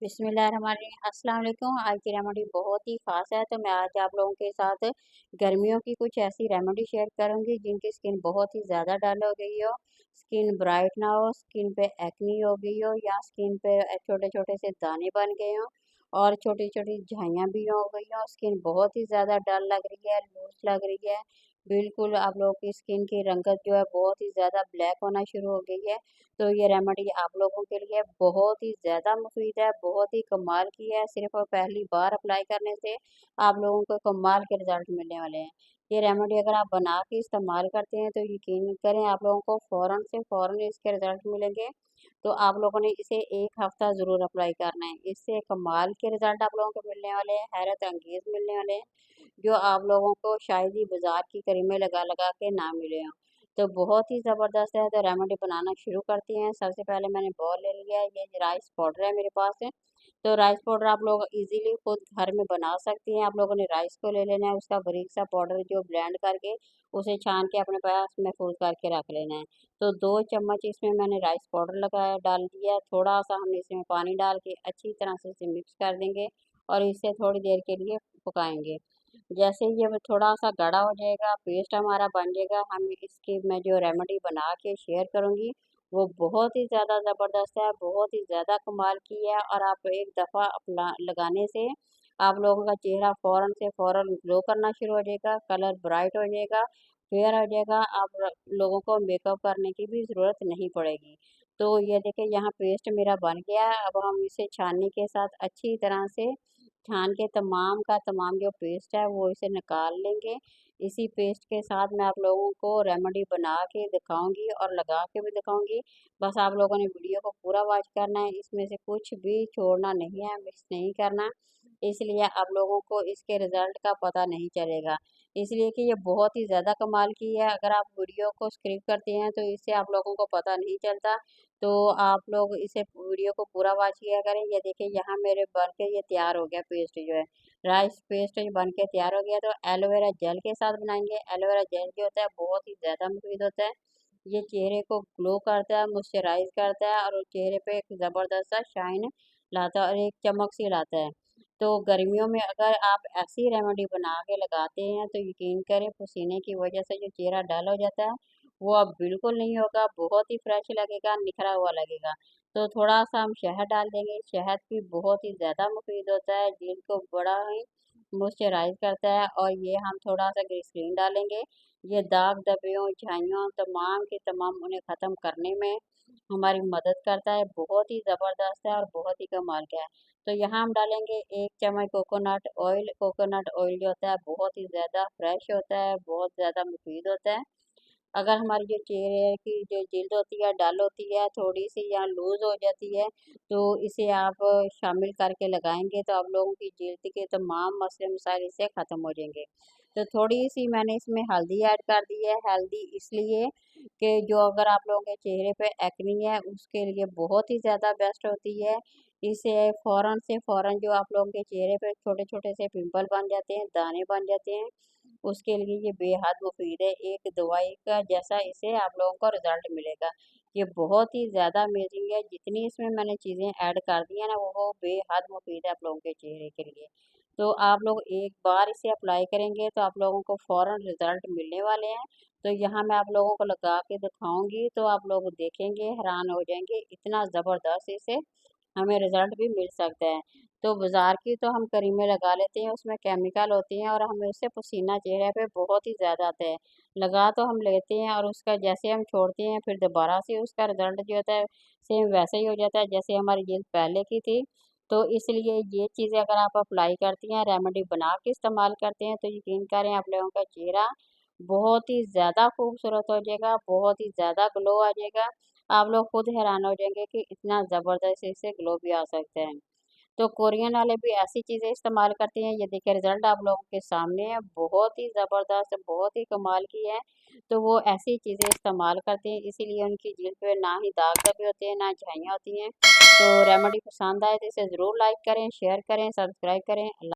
बिस्मिल्लाहिर्रहमानिर्रहीम। अस्सलाम वालेकुम। आज की रेमेडी बहुत ही ख़ास है, तो मैं आज आप लोगों के साथ गर्मियों की कुछ ऐसी रेमेडी शेयर करूंगी जिनकी स्किन बहुत ही ज़्यादा डल हो गई हो, स्किन ब्राइट ना हो, स्किन पे एक्नी हो गई हो या स्किन पे छोटे छोटे से दाने बन गए हो और छोटी छोटी झाइयाँ भी हो गई हो। स्किन बहुत ही ज़्यादा डल लग रही है, लूज लग रही है, बिल्कुल आप लोगों की स्किन की रंगत जो है बहुत ही ज़्यादा ब्लैक होना शुरू हो गई है। तो ये रेमेडी आप लोगों के लिए बहुत ही ज़्यादा मुफीद है, बहुत ही कमाल की है। सिर्फ और पहली बार अप्लाई करने से आप लोगों को कमाल के रिजल्ट मिलने वाले हैं। ये रेमेडी अगर आप बना के इस्तेमाल करते हैं तो यकीन करें आप लोगों को फ़ौरन से फ़ौरन इसके रिजल्ट मिलेंगे। तो आप लोगों ने इसे 1 हफ्ता ज़रूर अप्लाई करना है। इससे कमाल के रिजल्ट आप लोगों को मिलने वाले हैं, हैरत अंगेज़ मिलने वाले हैं, जो आप लोगों को शायद ही बाज़ार की क्रीमें लगा लगा के ना मिले हों। तो बहुत ही ज़बरदस्त है। तो रेमेडी बनाना शुरू करती हैं। सबसे पहले मैंने बॉल ले लिया है, ये राइस पाउडर है मेरे पास है। तो राइस पाउडर आप लोग इजीली खुद घर में बना सकती हैं। आप लोगों ने राइस को ले लेना है, उसका बारीक सा पाउडर जो ब्लेंड करके उसे छान के अपने पास महफूज करके रख लेना है। तो 2 चम्मच इसमें मैंने राइस पाउडर लगाया डाल दिया। थोड़ा सा हम इसमें पानी डाल के अच्छी तरह से इसे मिक्स कर देंगे और इसे थोड़ी देर के लिए पकाएंगे। जैसे ये वो थोड़ा सा गाढ़ा हो जाएगा, पेस्ट हमारा बन जाएगा, हम इसकी मैं जो रेमेडी बना के शेयर करूँगी वो बहुत ही ज़्यादा ज़बरदस्त है, बहुत ही ज़्यादा कमाल की है। और आप एक दफ़ा अपना लगाने से आप लोगों का चेहरा फ़ौरन से फ़ौरन ग्लो करना शुरू हो जाएगा, कलर ब्राइट हो जाएगा, फेयर हो जाएगा। आप लोगों को मेकअप करने की भी ज़रूरत नहीं पड़ेगी। तो ये देखिए यहाँ पेस्ट मेरा बन गया है। अब हम इसे छाननी के साथ अच्छी तरह से छान के तमाम का तमाम जो पेस्ट है वो इसे निकाल लेंगे। इसी पेस्ट के साथ मैं आप लोगों को रेमेडी बना के दिखाऊंगी और लगा के भी दिखाऊंगी। बस आप लोगों ने वीडियो को पूरा वॉच करना है, इसमें से कुछ भी छोड़ना नहीं है, मिक्स नहीं करना। इसलिए आप लोगों को इसके रिजल्ट का पता नहीं चलेगा, इसलिए कि ये बहुत ही ज़्यादा कमाल की है। अगर आप वीडियो को स्किप करते हैं तो इससे आप लोगों को पता नहीं चलता। तो आप लोग इसे वीडियो को पूरा वॉच किया करें। ये देखिए यहाँ मेरे बन के ये तैयार हो गया पेस्ट जो है, राइस पेस्ट जो बन के तैयार हो गया। तो एलोवेरा जेल के साथ बनाएंगे। एलोवेरा जेल जो होता है बहुत ही ज़्यादा मुफीद होता है। ये चेहरे को ग्लो करता है, मॉइस्चराइज करता है और चेहरे पे एक ज़बरदस्त सा शाइन लाता है और एक चमक सी लाता है। तो गर्मियों में अगर आप ऐसी रेमेडी बना के लगाते हैं तो यकीन करें पसीने की वजह से जो चेहरा डल हो जाता है वो अब बिल्कुल नहीं होगा, बहुत ही फ्रेश लगेगा, निखरा हुआ लगेगा। तो थोड़ा सा हम शहद डाल देंगे। शहद भी बहुत ही ज़्यादा मुफीद होता है, जल्द को बड़ा ही मॉइस्चराइज करता है। और ये हम थोड़ा सा ग्लिसरीन डालेंगे। ये दाग धब्बों झाइयों तमाम के तमाम उन्हें ख़त्म करने में हमारी मदद करता है। बहुत ही ज़बरदस्त है और बहुत ही कमाल का है। तो यहाँ हम डालेंगे 1 चम्मच कोकोनट ऑयल। कोकोनट ऑयल जो होता है बहुत ही ज़्यादा फ्रेश होता है, बहुत ज़्यादा मुफीद होता है। अगर हमारी जो चेहरे की जो जिल्द होती है डल होती है, थोड़ी सी या लूज हो जाती है, तो इसे आप शामिल करके लगाएंगे तो आप लोगों की जिल्द के तमाम मसले मसाइल इससे ख़त्म हो जाएंगे। तो थोड़ी सी मैंने इसमें हल्दी ऐड कर दी है। हल्दी इसलिए कि जो अगर आप लोगों के चेहरे पे एक्नी है उसके लिए बहुत ही ज़्यादा बेस्ट होती है। इसे फ़ौरन से फ़ौरन जो आप लोगों के चेहरे पे छोटे छोटे से पिंपल बन जाते हैं, दाने बन जाते हैं, उसके लिए ये बेहद मुफीद है। एक दवाई का जैसा इसे आप लोगों को रिज़ल्ट मिलेगा। ये बहुत ही ज़्यादा अमेज़िंग है, जितनी इसमें मैंने चीज़ें ऐड कर दी हैं ना वो बेहद मुफीद है आप लोगों के चेहरे के लिए। तो आप लोग एक बार इसे अप्लाई करेंगे तो आप लोगों को फ़ौरन रिज़ल्ट मिलने वाले हैं। तो यहाँ मैं आप लोगों को लगा के दिखाऊँगी तो आप लोग देखेंगे, हैरान हो जाएँगे, इतना ज़बरदस्त इसे हमें रिज़ल्ट भी मिल सकता है। तो बाज़ार की तो हम क्रीमें लगा लेते हैं, उसमें केमिकल होती हैं और हमें उससे पसीना चेहरे पे बहुत ही ज़्यादा आता है। लगा तो हम लेते हैं और उसका जैसे हम छोड़ते हैं फिर दोबारा से उसका रिज़ल्ट जो होता है सेम वैसे ही हो जाता है जैसे हमारी जिल्द पहले की थी। तो इसलिए ये चीज़ें अगर आप अप्लाई करती हैं, रेमेडी बना के इस्तेमाल करते हैं तो यकीन करें आप लोगों का चेहरा बहुत ही ज़्यादा खूबसूरत हो जाएगा, बहुत ही ज़्यादा ग्लो आ जाएगा। आप लोग खुद हैरान हो जाएंगे कि इतना ज़बरदस्त इससे ग्लो भी आ सकता है। तो कोरियन वाले भी ऐसी चीज़ें इस्तेमाल करते हैं। ये देखिए रिज़ल्ट आप लोगों के सामने है, बहुत ही ज़बरदस्त, बहुत ही कमाल की है। तो वो ऐसी चीज़ें इस्तेमाल करते हैं, इसीलिए उनकी जिल्द पे ना ही दाग धब्बे होते हैं, ना झाइयाँ होती हैं। तो रेमेडी पसंद आए तो इसे ज़रूर लाइक करें, शेयर करें, सब्सक्राइब करें। अल्लाह